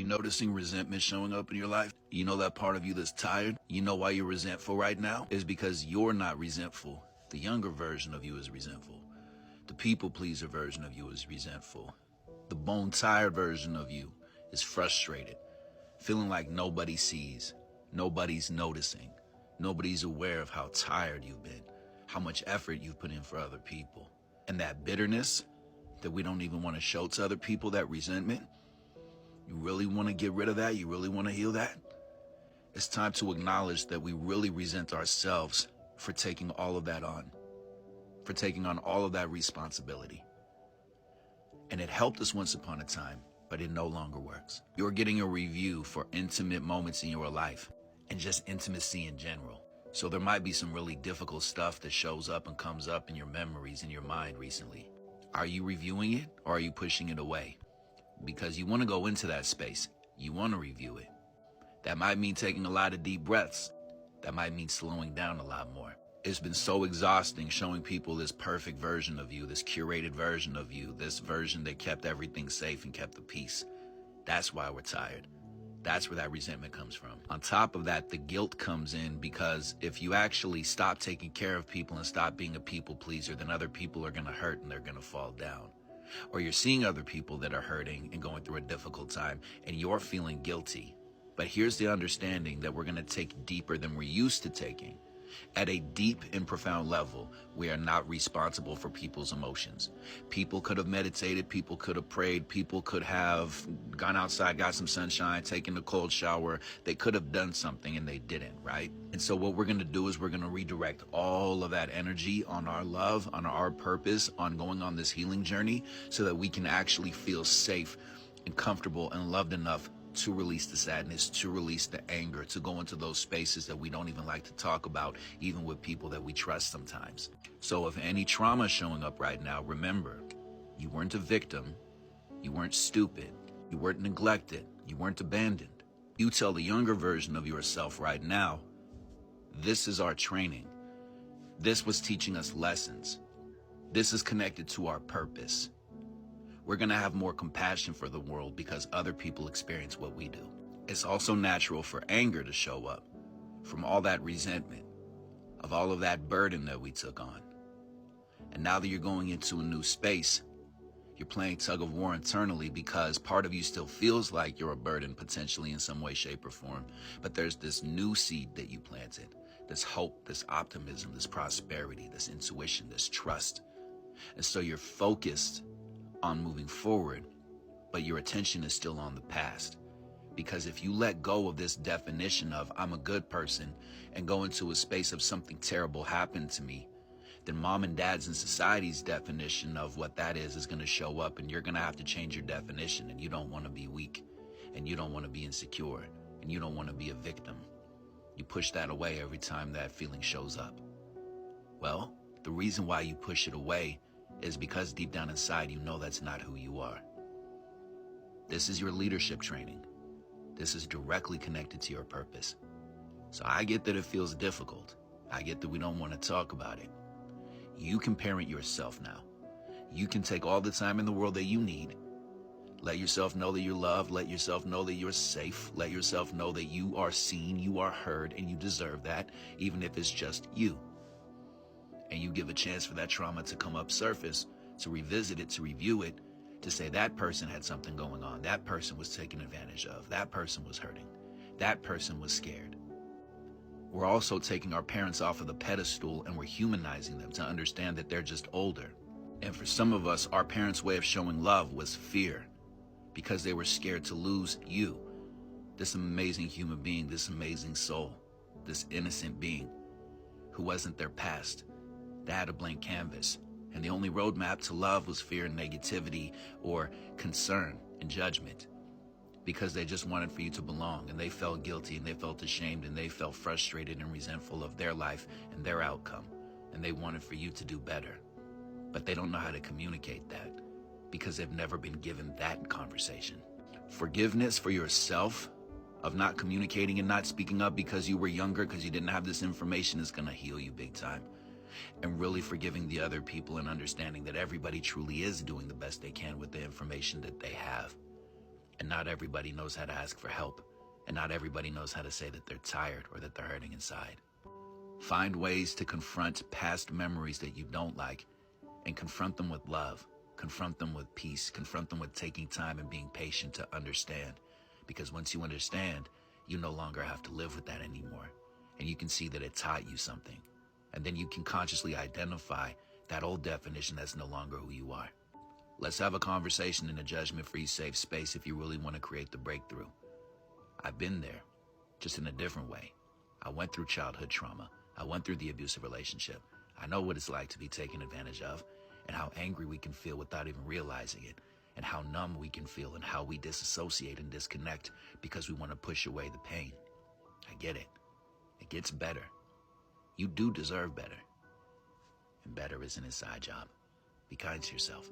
noticing resentment showing up in your life? You know that part of you that's tired? You know why you're resentful right now? Is because you're not resentful. The younger version of you is resentful. The people pleaser version of you is resentful. The bone tired version of you is frustrated, feeling like nobody sees, nobody's noticing, nobody's aware of how tired you've been, how much effort you've put in for other people. And that bitterness that we don't even want to show to other people, that resentment, you really want to get rid of that? You really want to heal that? It's time to acknowledge that we really resent ourselves for taking all of that on, for taking on all of that responsibility. And it helped us once upon a time, but it no longer works. You're getting a review for intimate moments in your life and just intimacy in general. So there might be some really difficult stuff that shows up and comes up in your memories, in your mind recently. Are you reviewing it or are you pushing it away? Because you want to go into that space. You want to review it. That might mean taking a lot of deep breaths. That might mean slowing down a lot more. It's been so exhausting showing people this perfect version of you, this curated version of you, this version that kept everything safe and kept the peace. That's why we're tired. That's where that resentment comes from. On top of that, the guilt comes in because if you actually stop taking care of people and stop being a people pleaser, then other people are going to hurt and they're going to fall down. Or you're seeing other people that are hurting and going through a difficult time and you're feeling guilty. But here's the understanding that we're going to take deeper than we're used to taking. At a deep and profound level, we are not responsible for people's emotions. People could have meditated, people could have prayed, people could have gone outside, got some sunshine, taken a cold shower. They could have done something and they didn't, right? And so what we're going to do is we're going to redirect all of that energy on our love, on our purpose, on going on this healing journey so that we can actually feel safe and comfortable and loved enough to release the sadness, to release the anger, to go into those spaces that we don't even like to talk about, even with people that we trust sometimes. So if any trauma is showing up right now, remember, you weren't a victim, you weren't stupid, you weren't neglected, you weren't abandoned. You tell the younger version of yourself right now, this is our training. This was teaching us lessons. This is connected to our purpose. We're going to have more compassion for the world because other people experience what we do. It's also natural for anger to show up from all that resentment, of all of that burden that we took on. And now that you're going into a new space, you're playing tug of war internally because part of you still feels like you're a burden potentially in some way, shape, or form. But there's this new seed that you planted, this hope, this optimism, this prosperity, this intuition, this trust. And so you're focused on moving forward, but your attention is still on the past. Because if you let go of this definition of I'm a good person and go into a space of something terrible happened to me, then mom and dad's and society's definition of what that is going to show up, and you're going to have to change your definition. And you don't want to be weak, and you don't want to be insecure, and you don't want to be a victim. You push that away every time that feeling shows up. Well, the reason why you push it away is because deep down inside you know that's not who you are. This is your leadership training. This is directly connected to your purpose. So I get that it feels difficult. I get that we don't want to talk about it. You can parent yourself now. You can take all the time in the world that you need. Let yourself know that you're loved. Let yourself know that you're safe. Let yourself know that you are seen, you are heard, and you deserve that, even if it's just you. And you give a chance for that trauma to come up surface, to revisit it, to review it, to say that person had something going on, that person was taken advantage of, that person was hurting, that person was scared. We're also taking our parents off of the pedestal and we're humanizing them to understand that they're just older. And for some of us, our parents' way of showing love was fear because they were scared to lose you, this amazing human being, this amazing soul, this innocent being who wasn't their past. They had a blank canvas, and the only roadmap to love was fear and negativity or concern and judgment because they just wanted for you to belong, and they felt guilty and they felt ashamed and they felt frustrated and resentful of their life and their outcome, and they wanted for you to do better. But they don't know how to communicate that because they've never been given that conversation. Forgiveness for yourself of not communicating and not speaking up because you were younger, because you didn't have this information, is going to heal you big time. And really forgiving the other people and understanding that everybody truly is doing the best they can with the information that they have. And not everybody knows how to ask for help. And not everybody knows how to say that they're tired or that they're hurting inside. Find ways to confront past memories that you don't like and confront them with love. Confront them with peace. Confront them with taking time and being patient to understand. Because once you understand, you no longer have to live with that anymore. And you can see that it taught you something. And then you can consciously identify that old definition that's no longer who you are. Let's have a conversation in a judgment-free safe space if you really want to create the breakthrough. I've been there, just in a different way. I went through childhood trauma. I went through the abusive relationship. I know what it's like to be taken advantage of, and how angry we can feel without even realizing it, and how numb we can feel, and how we disassociate and disconnect because we want to push away the pain. I get it. It gets better. You do deserve better. And better isn't a side job. Be kind to yourself.